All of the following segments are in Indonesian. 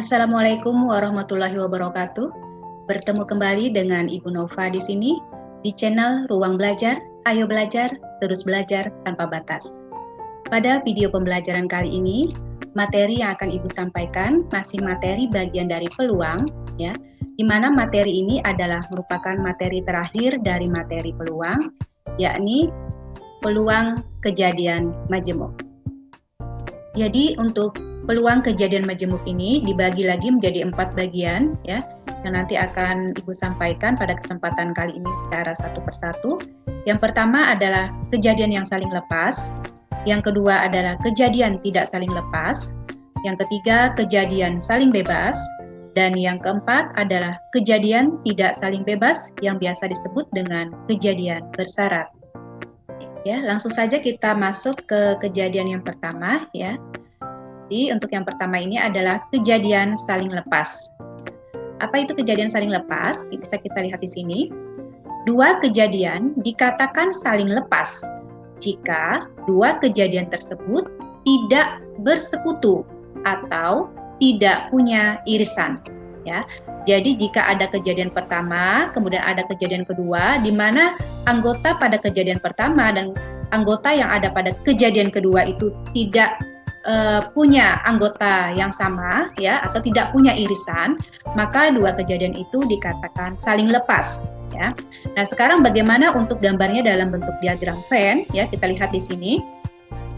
Assalamualaikum warahmatullahi wabarakatuh. Bertemu kembali dengan Ibu Nova di sini di channel Ruang Belajar. Ayo belajar, terus belajar tanpa batas. Pada video pembelajaran kali ini, materi yang akan Ibu sampaikan masih materi bagian dari peluang, ya, di mana materi ini adalah merupakan materi terakhir dari materi peluang, yakni peluang kejadian majemuk. Jadi untuk peluang kejadian majemuk ini dibagi lagi menjadi 4 bagian, ya, yang nanti akan Ibu sampaikan pada kesempatan kali ini secara satu persatu. Yang pertama adalah kejadian yang saling lepas, yang kedua adalah kejadian tidak saling lepas, yang ketiga kejadian saling bebas, dan yang keempat adalah kejadian tidak saling bebas yang biasa disebut dengan kejadian bersyarat. Ya, langsung saja kita masuk ke kejadian yang pertama, ya. Jadi untuk yang pertama ini adalah kejadian saling lepas. Apa itu kejadian saling lepas? Bisa kita lihat di sini. Dua kejadian dikatakan saling lepas jika dua kejadian tersebut tidak bersekutu atau tidak punya irisan. Ya, jadi jika ada kejadian pertama, kemudian ada kejadian kedua, di mana anggota pada kejadian pertama dan anggota yang ada pada kejadian kedua itu tidak punya anggota yang sama, ya, atau tidak punya irisan, maka dua kejadian itu dikatakan saling lepas, ya. Nah, sekarang bagaimana untuk gambarnya dalam bentuk diagram Venn, ya, kita lihat di sini.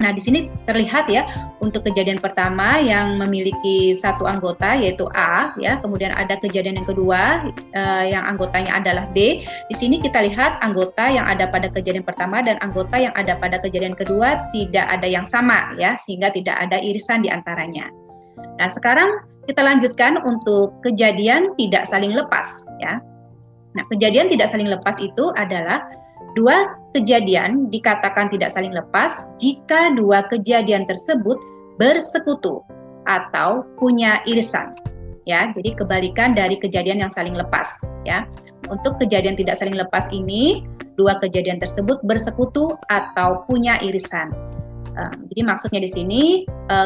Nah, di sini terlihat, ya, untuk kejadian pertama yang memiliki satu anggota yaitu A, ya, kemudian ada kejadian yang kedua yang anggotanya adalah B. Di sini kita lihat anggota yang ada pada kejadian pertama dan anggota yang ada pada kejadian kedua tidak ada yang sama, ya, sehingga tidak ada irisan di antaranya. Nah, sekarang kita lanjutkan untuk kejadian tidak saling lepas, ya. Nah, kejadian tidak saling lepas itu adalah dua kejadian dikatakan tidak saling lepas jika dua kejadian tersebut bersekutu atau punya irisan. Ya, jadi kebalikan dari kejadian yang saling lepas. Ya, untuk kejadian tidak saling lepas ini, dua kejadian tersebut bersekutu atau punya irisan. Jadi maksudnya di sini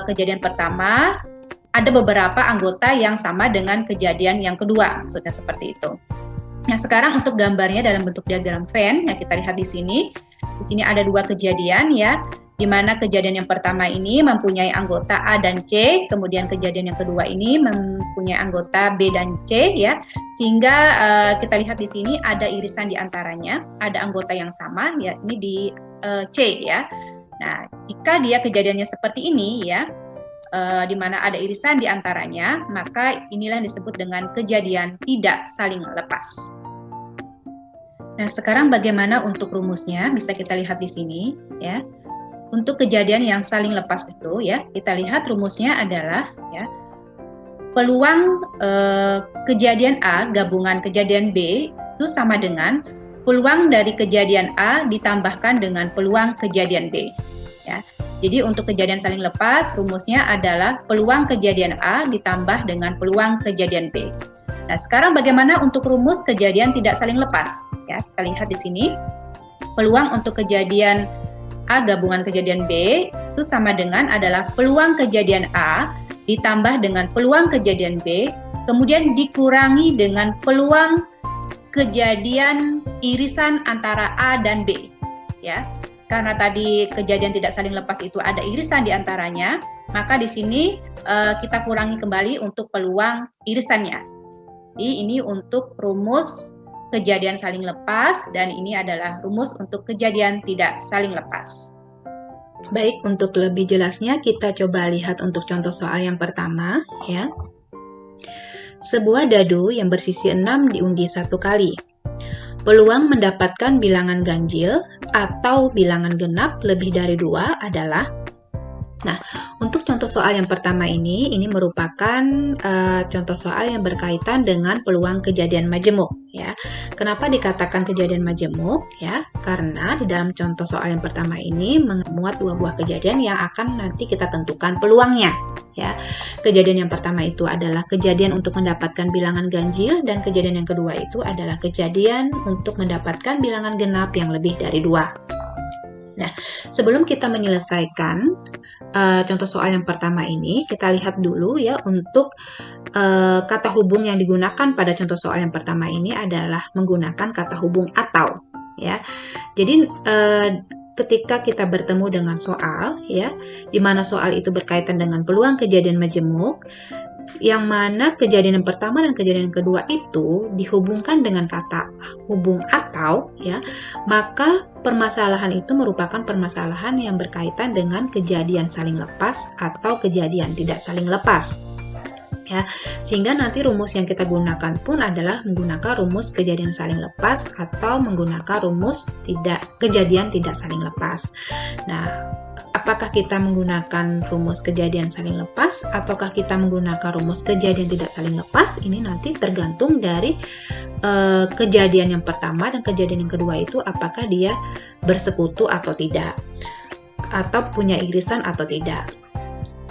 kejadian pertama ada beberapa anggota yang sama dengan kejadian yang kedua, maksudnya seperti itu. Nah, sekarang untuk gambarnya dalam bentuk diagram Venn, yang kita lihat di sini. Di sini ada dua kejadian, ya, di mana kejadian yang pertama ini mempunyai anggota A dan C, kemudian kejadian yang kedua ini mempunyai anggota B dan C, ya, sehingga kita lihat di sini ada irisan di antaranya, ada anggota yang sama, ya, ini di C, ya. Nah, jika dia kejadiannya seperti ini, ya, di mana ada irisan di antaranya, maka inilah yang disebut dengan kejadian tidak saling lepas. Nah, sekarang bagaimana untuk rumusnya? Bisa kita lihat di sini, ya. Untuk kejadian yang saling lepas itu, ya, kita lihat rumusnya adalah, ya, peluang kejadian A gabungan kejadian B itu sama dengan peluang dari kejadian A ditambahkan dengan peluang kejadian B, ya. Jadi untuk kejadian saling lepas, rumusnya adalah peluang kejadian A ditambah dengan peluang kejadian B. Nah, sekarang bagaimana untuk rumus kejadian tidak saling lepas? Ya, kita lihat di sini. Peluang untuk kejadian A gabungan kejadian B itu sama dengan adalah peluang kejadian A ditambah dengan peluang kejadian B, kemudian dikurangi dengan peluang kejadian irisan antara A dan B. Ya. Karena tadi kejadian tidak saling lepas itu ada irisan di antaranya, maka di sini kita kurangi kembali untuk peluang irisannya. Jadi ini untuk rumus kejadian saling lepas dan ini adalah rumus untuk kejadian tidak saling lepas. Baik, untuk lebih jelasnya kita coba lihat untuk contoh soal yang pertama, ya. Sebuah dadu yang bersisi 6 diundi 1 kali. Peluang mendapatkan bilangan ganjil atau bilangan genap lebih dari 2 adalah. Nah, untuk contoh soal yang pertama ini merupakan contoh soal yang berkaitan dengan peluang kejadian majemuk, ya. Kenapa dikatakan kejadian majemuk? Ya, karena di dalam contoh soal yang pertama ini memuat dua buah kejadian yang akan nanti kita tentukan peluangnya, ya. Kejadian yang pertama itu adalah kejadian untuk mendapatkan bilangan ganjil dan kejadian yang kedua itu adalah kejadian untuk mendapatkan bilangan genap yang lebih dari 2. Nah, sebelum kita menyelesaikan contoh soal yang pertama ini, kita lihat dulu ya untuk kata hubung yang digunakan pada contoh soal yang pertama ini adalah menggunakan kata hubung atau ya. Jadi ketika kita bertemu dengan soal ya, di mana soal itu berkaitan dengan peluang kejadian majemuk, yang mana kejadian yang pertama dan kejadian yang kedua itu dihubungkan dengan kata hubung atau ya, maka permasalahan itu merupakan permasalahan yang berkaitan dengan kejadian saling lepas atau kejadian tidak saling lepas ya, sehingga nanti rumus yang kita gunakan pun adalah menggunakan rumus kejadian saling lepas atau menggunakan rumus kejadian tidak saling lepas. Nah, apakah kita menggunakan rumus kejadian saling lepas ataukah kita menggunakan rumus kejadian tidak saling lepas, ini nanti tergantung dari kejadian yang pertama dan kejadian yang kedua itu apakah dia bersekutu atau tidak, atau punya irisan atau tidak.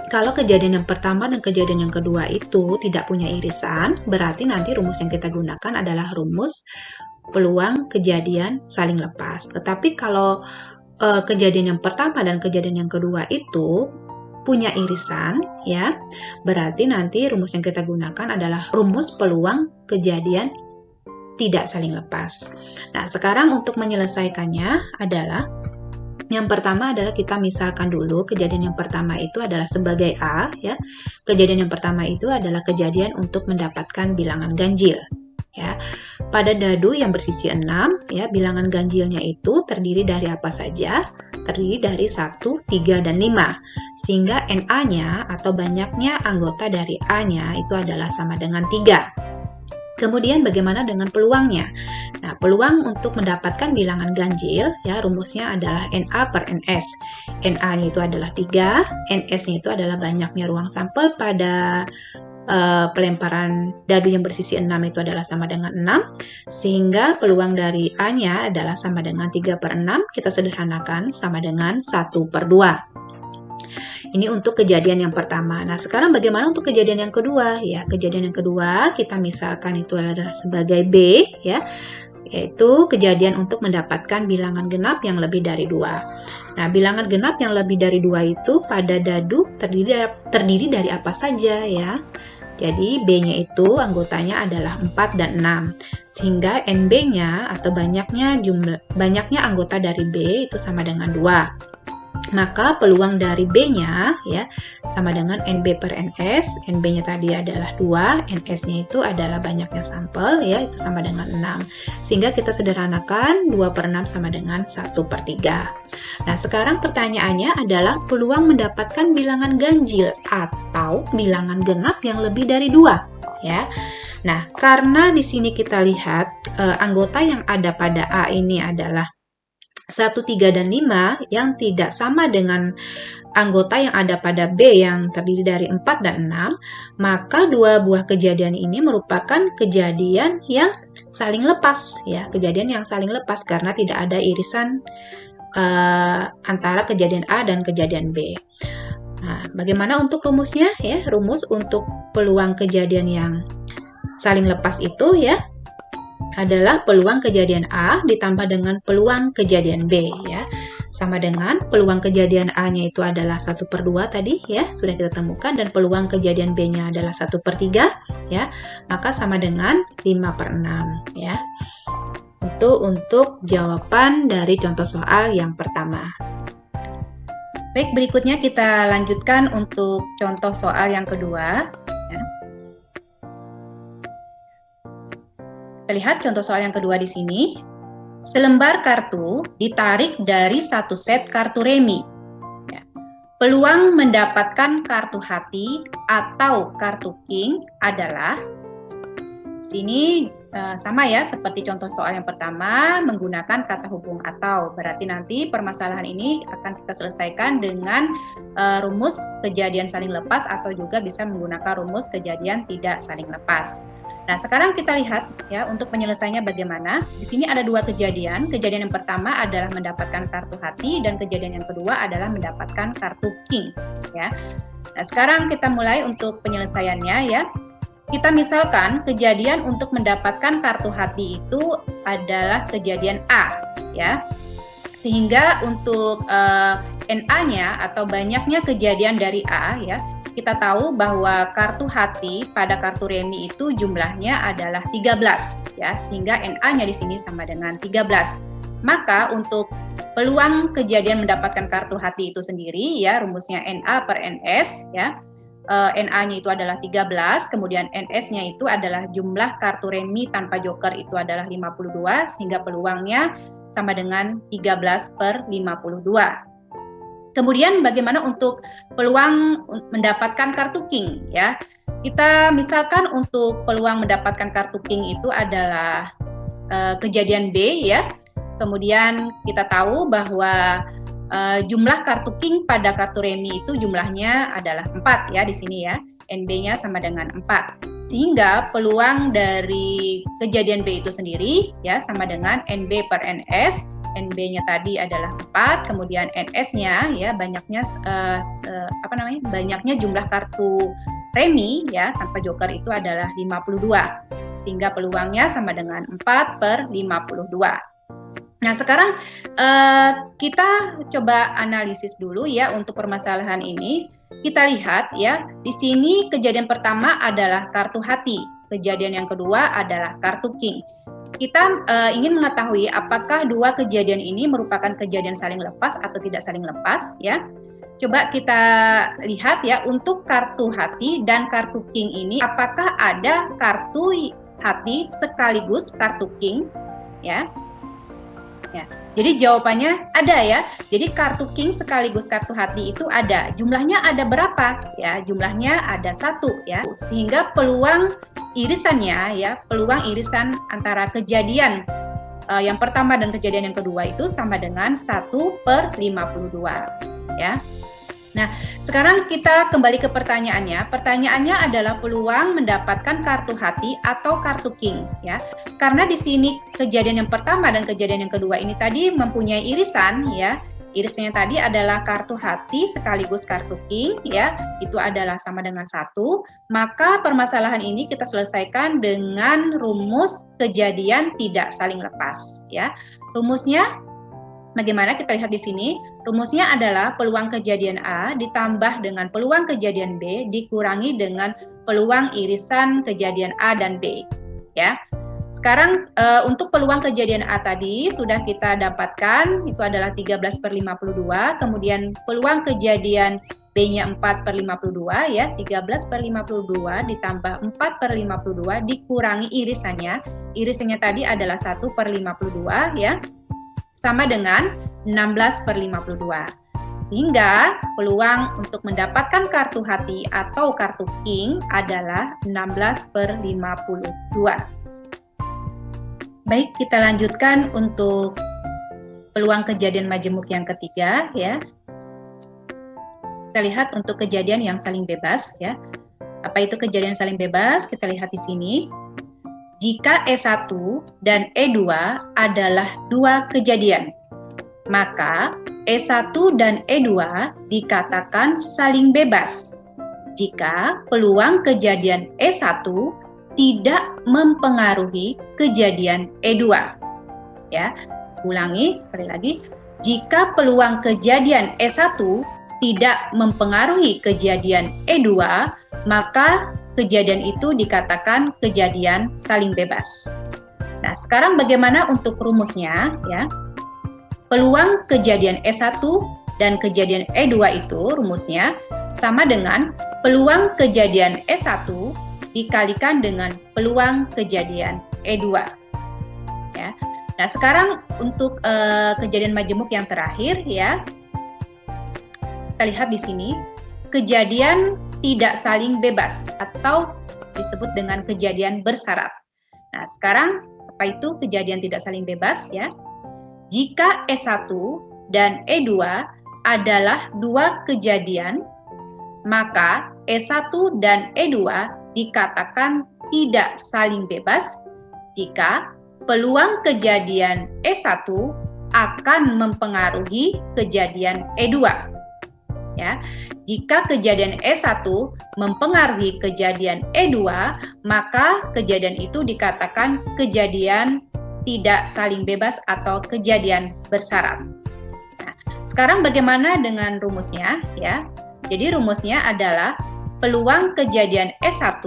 Kalau kejadian yang pertama dan kejadian yang kedua itu tidak punya irisan, berarti nanti rumus yang kita gunakan adalah rumus peluang kejadian saling lepas. Tetapi kalau kejadian yang pertama dan kejadian yang kedua itu punya irisan ya, berarti nanti rumus yang kita gunakan adalah rumus peluang kejadian tidak saling lepas. Nah, sekarang untuk menyelesaikannya adalah yang pertama adalah kita misalkan dulu kejadian yang pertama itu adalah sebagai A ya. Kejadian yang pertama itu adalah kejadian untuk mendapatkan bilangan ganjil ya. Pada dadu yang bersisi 6 ya, bilangan ganjilnya itu terdiri dari apa saja? Terdiri dari 1, 3 dan 5. Sehingga NA-nya atau banyaknya anggota dari A-nya itu adalah sama dengan 3. Kemudian bagaimana dengan peluangnya? Nah, peluang untuk mendapatkan bilangan ganjil ya, rumusnya adalah NA per NS. NA-nya itu adalah 3, NS-nya itu adalah banyaknya ruang sampel pada pelemparan dadu yang bersisi 6 itu adalah sama dengan 6, sehingga peluang dari A-nya adalah sama dengan 3 per 6, kita sederhanakan sama dengan 1 per 2. Ini untuk kejadian yang pertama. Nah, sekarang bagaimana untuk kejadian yang kedua? Ya, kejadian yang kedua kita misalkan itu adalah sebagai B ya, yaitu kejadian untuk mendapatkan bilangan genap yang lebih dari 2. Nah, bilangan genap yang lebih dari 2 itu pada dadu terdiri dari apa saja ya? Jadi B-nya itu anggotanya adalah 4 dan 6. Sehingga NB-nya atau banyaknya anggota dari B itu sama dengan 2. Maka peluang dari B-nya ya sama dengan NB per NS. NB-nya tadi adalah 2, NS-nya itu adalah banyaknya sampel ya, itu sama dengan 6. Sehingga kita sederhanakan 2 per 6 sama dengan 1 per 3. Nah, sekarang pertanyaannya adalah peluang mendapatkan bilangan ganjil atau bilangan genap yang lebih dari 2 ya. Nah, karena di sini kita lihat anggota yang ada pada A ini adalah 1, 3, dan 5 yang tidak sama dengan anggota yang ada pada B yang terdiri dari 4 dan 6, maka dua buah kejadian ini merupakan kejadian yang saling lepas ya, kejadian yang saling lepas karena tidak ada irisan antara kejadian A dan kejadian B. Nah, bagaimana untuk rumusnya ya? Rumus untuk peluang kejadian yang saling lepas itu ya adalah peluang kejadian A ditambah dengan peluang kejadian B ya, sama dengan peluang kejadian A-nya itu adalah 1 per 2 tadi ya, sudah kita temukan, dan peluang kejadian B-nya adalah 1 per 3 ya, maka sama dengan 5 per 6 ya. Itu untuk jawaban dari contoh soal yang pertama. Baik, berikutnya kita lanjutkan untuk contoh soal yang kedua. Kita lihat contoh soal yang kedua di sini. Selembar kartu ditarik dari satu set kartu remi. Ya. Peluang mendapatkan kartu hati atau kartu king adalah, di sini sama ya seperti contoh soal yang pertama, menggunakan kata hubung atau. Berarti nanti permasalahan ini akan kita selesaikan dengan rumus kejadian saling lepas atau juga bisa menggunakan rumus kejadian tidak saling lepas. Nah, sekarang kita lihat ya untuk penyelesaiannya bagaimana. Di sini ada dua kejadian. Kejadian yang pertama adalah mendapatkan kartu hati dan kejadian yang kedua adalah mendapatkan kartu king ya. Nah, sekarang kita mulai untuk penyelesaiannya ya. Kita misalkan kejadian untuk mendapatkan kartu hati itu adalah kejadian A ya. Sehingga untuk NA-nya atau banyaknya kejadian dari A, ya, kita tahu bahwa kartu hati pada kartu remi itu jumlahnya adalah 13, ya, sehingga NA-nya di sini sama dengan 13. Maka untuk peluang kejadian mendapatkan kartu hati itu sendiri, ya, rumusnya NA per NS, ya, NA-nya itu adalah 13, kemudian NS-nya itu adalah jumlah kartu remi tanpa joker itu adalah 52, sehingga peluangnya sama dengan 13 per 52. Kemudian bagaimana untuk peluang mendapatkan kartu king, ya? Kita misalkan untuk peluang mendapatkan kartu king itu adalah kejadian B, ya. Kemudian kita tahu bahwa jumlah kartu king pada kartu remi itu jumlahnya adalah 4, ya, di sini, ya. NB-nya sama dengan 4. Sehingga peluang dari kejadian B itu sendiri, ya, sama dengan NB per NS. NB-nya tadi adalah 4, kemudian NS-nya, ya, banyaknya banyaknya jumlah kartu remi, ya, tanpa joker itu adalah 52. Sehingga peluangnya sama dengan 4 per 52. Nah, sekarang kita coba analisis dulu, ya, untuk permasalahan ini. Kita lihat, ya, di sini kejadian pertama adalah kartu hati, kejadian yang kedua adalah kartu king. Kita ingin mengetahui apakah dua kejadian ini merupakan kejadian saling lepas atau tidak saling lepas, ya. Coba kita lihat, ya, untuk kartu hati dan kartu king ini, apakah ada kartu hati sekaligus kartu king, ya. Ya, jadi jawabannya ada, ya. Jadi kartu king sekaligus kartu hati itu ada. Jumlahnya ada berapa? Ya, jumlahnya ada 1, ya. Sehingga peluang irisannya, ya, peluang irisan antara kejadian yang pertama dan kejadian yang kedua itu sama dengan 1 per 52, ya. Nah, sekarang kita kembali ke pertanyaannya. Pertanyaannya adalah peluang mendapatkan kartu hati atau kartu king, ya. Karena di sini kejadian yang pertama dan kejadian yang kedua ini tadi mempunyai irisan, ya. Irisannya tadi adalah kartu hati sekaligus kartu king, ya. Itu adalah sama dengan 1. Maka permasalahan ini kita selesaikan dengan rumus kejadian tidak saling lepas, ya. Rumusnya bagaimana kita lihat di sini, rumusnya adalah peluang kejadian A ditambah dengan peluang kejadian B dikurangi dengan peluang irisan kejadian A dan B, ya. Sekarang untuk peluang kejadian A tadi sudah kita dapatkan, itu adalah 13 per 52, kemudian peluang kejadian B-nya 4 per 52, ya, 13 per 52 ditambah 4 per 52 dikurangi irisannya tadi adalah 1 per 52, ya, sama dengan 16 per 52. Sehingga peluang untuk mendapatkan kartu hati atau kartu king adalah 16 per 52. Baik, kita lanjutkan untuk peluang kejadian majemuk yang ketiga, ya. Kita lihat untuk kejadian yang saling bebas, ya. Apa itu kejadian saling bebas? Kita lihat di sini. Jika E1 dan E2 adalah dua kejadian, maka E1 dan E2 dikatakan saling bebas jika peluang kejadian E1 tidak mempengaruhi kejadian E2. Ya, ulangi sekali lagi. Jika peluang kejadian E1 tidak mempengaruhi kejadian E2, maka kejadian itu dikatakan kejadian saling bebas. Nah, sekarang bagaimana untuk rumusnya, ya? Peluang kejadian E1 dan kejadian E2 itu rumusnya sama dengan peluang kejadian E1 dikalikan dengan peluang kejadian E2. Ya. Nah, sekarang untuk kejadian majemuk yang terakhir, ya. Kita lihat di sini, kejadian tidak saling bebas atau disebut dengan kejadian bersyarat. Nah, sekarang apa itu kejadian tidak saling bebas, ya? Jika E1 dan E2 adalah dua kejadian, maka E1 dan E2 dikatakan tidak saling bebas jika peluang kejadian E1 akan mempengaruhi kejadian E2. Ya, jika kejadian E1 mempengaruhi kejadian E2, maka kejadian itu dikatakan kejadian tidak saling bebas atau kejadian bersyarat. Sekarang bagaimana dengan rumusnya ya? Jadi rumusnya adalah peluang kejadian S1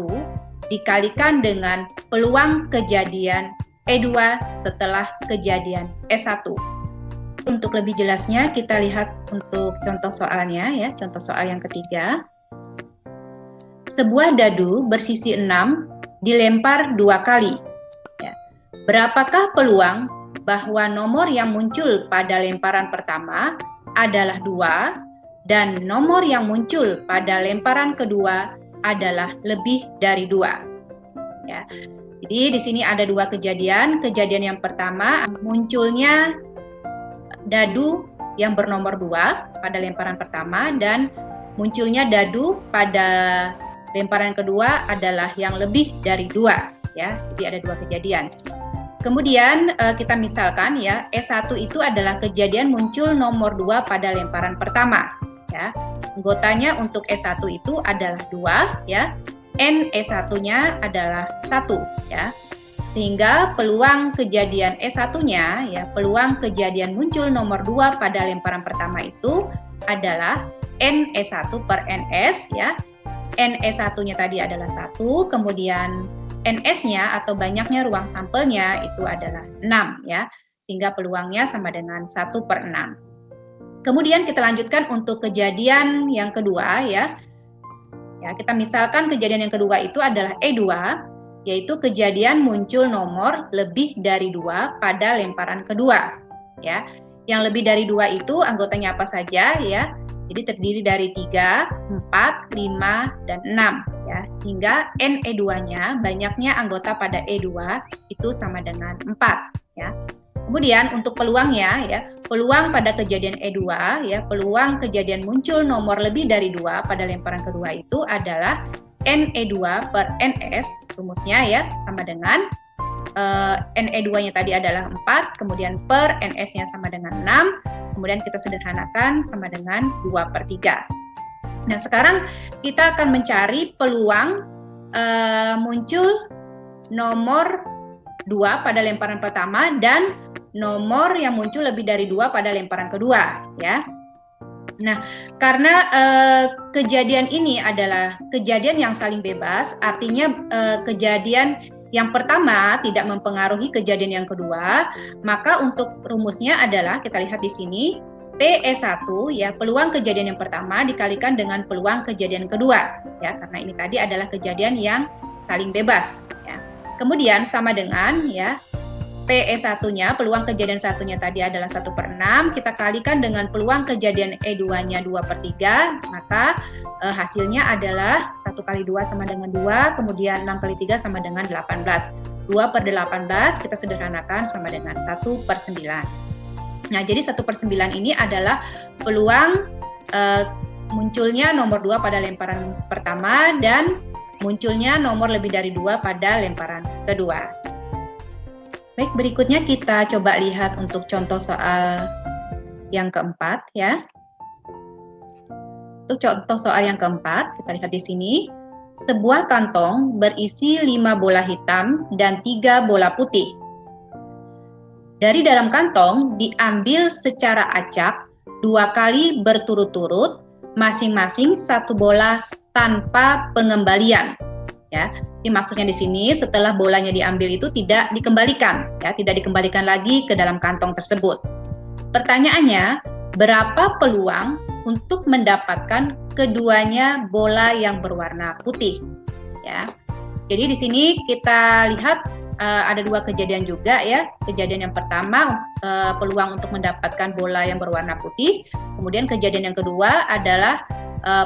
dikalikan dengan peluang kejadian E2 setelah kejadian S1. Untuk lebih jelasnya kita lihat untuk contoh soalnya ya, contoh soal yang ketiga. Sebuah dadu bersisi 6 dilempar 2 kali. Ya. Berapakah peluang bahwa nomor yang muncul pada lemparan pertama adalah 2 dan nomor yang muncul pada lemparan kedua adalah lebih dari 2. Ya. Jadi di sini ada 2 kejadian. Kejadian yang pertama munculnya dadu yang bernomor 2 pada lemparan pertama dan munculnya dadu pada lemparan kedua adalah yang lebih dari 2 ya. Jadi ada 2 kejadian. Kemudian kita misalkan ya, S1 itu adalah kejadian muncul nomor 2 pada lemparan pertama ya. Anggotanya untuk S1 itu adalah 2 ya. N S1-nya adalah 1 ya. Sehingga peluang kejadian S1-nya ya, peluang kejadian muncul nomor 2 pada lemparan pertama itu adalah N S1 per NS ya. N S1-nya tadi adalah 1, kemudian NS-nya atau banyaknya ruang sampelnya itu adalah 6 ya, sehingga peluangnya sama dengan 1 per 6. Kemudian kita lanjutkan untuk kejadian yang kedua ya. Ya, kita misalkan kejadian yang kedua itu adalah E2, yaitu kejadian muncul nomor lebih dari 2 pada lemparan kedua ya. Yang lebih dari 2 itu anggotanya apa saja ya? Jadi terdiri dari 3, 4, 5, dan 6 ya. Sehingga N E2-nya banyaknya anggota pada E2 itu sama dengan 4 ya. Kemudian untuk peluangnya ya, peluang pada kejadian E2 ya, peluang kejadian muncul nomor lebih dari 2 pada lemparan kedua itu adalah N E2 per NS, rumusnya ya sama dengan N E2-nya tadi adalah 4, kemudian per NS-nya sama dengan 6, kemudian kita sederhanakan sama dengan 2 per 3. Nah, sekarang kita akan mencari peluang muncul nomor 2 pada lemparan pertama dan nomor yang muncul lebih dari 2 pada lemparan kedua ya. Nah, karena kejadian ini adalah kejadian yang saling bebas, artinya kejadian yang pertama tidak mempengaruhi kejadian yang kedua, maka untuk rumusnya adalah kita lihat di sini PE1 ya, peluang kejadian yang pertama dikalikan dengan peluang kejadian kedua ya, karena ini tadi adalah kejadian yang saling bebas ya. Kemudian sama dengan ya PE1-nya, peluang kejadian satunya tadi adalah 1 per 6, kita kalikan dengan peluang kejadian E2-nya 2 per 3, maka hasilnya adalah 1 kali 2 sama dengan 2, kemudian 6 kali 3 sama dengan 18. 2 per 18 kita sederhanakan sama dengan 1 per 9. Nah, jadi 1 per 9 ini adalah peluang munculnya nomor 2 pada lemparan pertama dan munculnya nomor lebih dari 2 pada lemparan kedua. Baik, berikutnya kita coba lihat untuk contoh soal yang keempat ya. Untuk contoh soal yang keempat, kita lihat di sini. Sebuah kantong berisi 5 bola hitam dan 3 bola putih. Dari dalam kantong diambil secara acak 2 kali berturut-turut, masing-masing 1 bola tanpa pengembalian. Ya, jadi maksudnya di sini setelah bolanya diambil itu tidak dikembalikan, ya, tidak dikembalikan lagi ke dalam kantong tersebut. Pertanyaannya, berapa peluang untuk mendapatkan keduanya bola yang berwarna putih? Ya, jadi di sini kita lihat ada 2 kejadian juga ya. Kejadian yang pertama peluang untuk mendapatkan bola yang berwarna putih, kemudian kejadian yang kedua adalah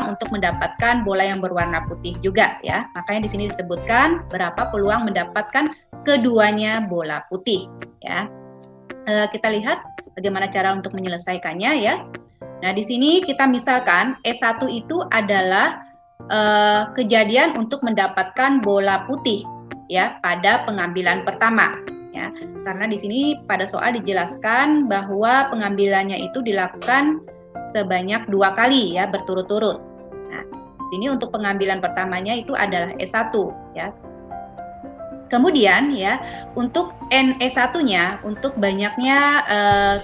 untuk mendapatkan bola yang berwarna putih juga ya. Makanya di sini disebutkan berapa peluang mendapatkan keduanya bola putih ya. Kita lihat bagaimana cara untuk menyelesaikannya ya. Nah, di sini kita misalkan S1 itu adalah kejadian untuk mendapatkan bola putih ya pada pengambilan pertama ya. Karena di sini pada soal dijelaskan bahwa pengambilannya itu dilakukan sebanyak 2 kali ya, berturut-turut. Nah, sini untuk pengambilan pertamanya itu adalah S1 ya. Kemudian ya, untuk NE1-nya, untuk banyaknya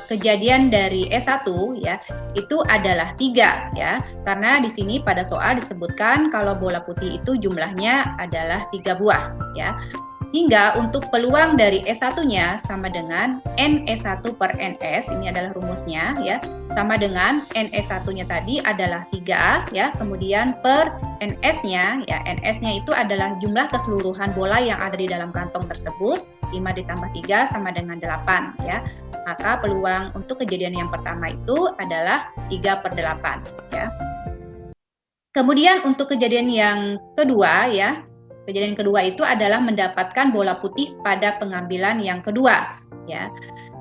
kejadian dari E1 ya, itu adalah 3 ya. Karena di sini pada soal disebutkan kalau bola putih itu jumlahnya adalah 3 buah ya. Sehingga untuk peluang dari E1-nya sama dengan NE1 per NS, ini adalah rumusnya ya, sama dengan NE1-nya tadi adalah 3 ya, kemudian per NS-nya ya, NS-nya itu adalah jumlah keseluruhan bola yang ada di dalam kantong tersebut, 5 ditambah 3 sama dengan 8 ya. Maka peluang untuk kejadian yang pertama itu adalah 3/8 ya. Kemudian untuk kejadian yang kedua ya, kejadian kedua itu adalah mendapatkan bola putih pada pengambilan yang kedua ya.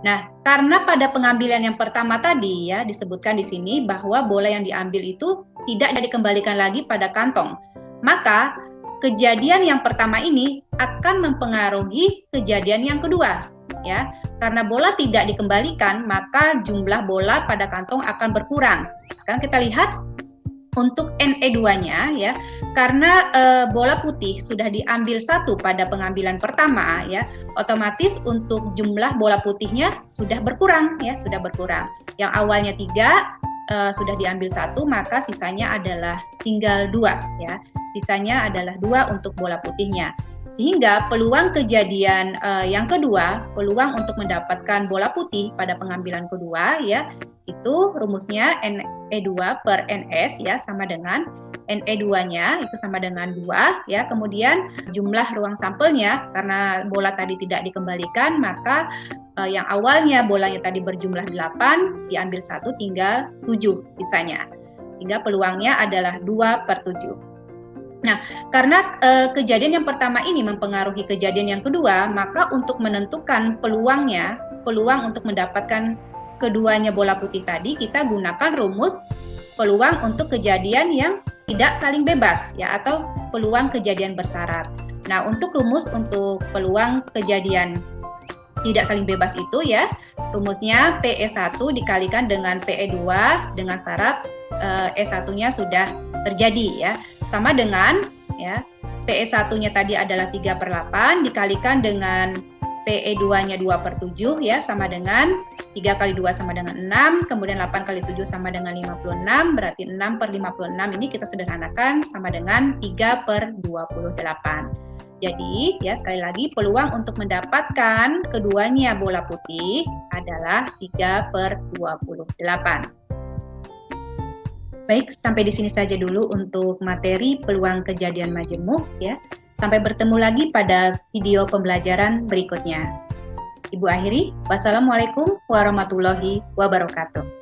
Nah, karena pada pengambilan yang pertama tadi ya disebutkan di sini bahwa bola yang diambil itu tidak dikembalikan lagi pada kantong. Maka kejadian yang pertama ini akan mempengaruhi kejadian yang kedua ya. Karena bola tidak dikembalikan, maka jumlah bola pada kantong akan berkurang. Sekarang kita lihat untuk NE2-nya ya, karena bola putih sudah diambil 1 pada pengambilan pertama ya, otomatis untuk jumlah bola putihnya sudah berkurang ya, sudah berkurang. Yang awalnya 3 sudah diambil 1, maka sisanya adalah tinggal 2 ya. Sisanya adalah 2 untuk bola putihnya. Sehingga peluang kejadian yang kedua, peluang untuk mendapatkan bola putih pada pengambilan kedua ya, itu rumusnya NE2 per NS ya sama dengan NE2-nya itu sama dengan 2 ya. Kemudian jumlah ruang sampelnya karena bola tadi tidak dikembalikan, maka yang awalnya bolanya tadi berjumlah 8 diambil 1 tinggal 7 sisanya. Sehingga peluangnya adalah 2/7. Nah, karena kejadian yang pertama ini mempengaruhi kejadian yang kedua, maka untuk menentukan peluang untuk mendapatkan keduanya bola putih tadi, kita gunakan rumus peluang untuk kejadian yang tidak saling bebas ya, atau peluang kejadian bersyarat. Nah, untuk rumus untuk peluang kejadian tidak saling bebas itu ya, rumusnya PE1 dikalikan dengan PE2 dengan syarat E1-nya sudah terjadi ya. Sama dengan ya, PE1-nya tadi adalah 3/8 dikalikan dengan PE2-nya 2/7 ya, sama dengan 3 kali 2 sama dengan 6, kemudian 8 kali 7 sama dengan 56, berarti 6/56 ini kita sederhanakan sama dengan 3/28. Jadi ya sekali lagi peluang untuk mendapatkan keduanya bola putih adalah 3/28. Baik, sampai di sini saja dulu untuk materi peluang kejadian majemuk ya. Sampai bertemu lagi pada video pembelajaran berikutnya. Ibu akhiri, wassalamualaikum warahmatullahi wabarakatuh.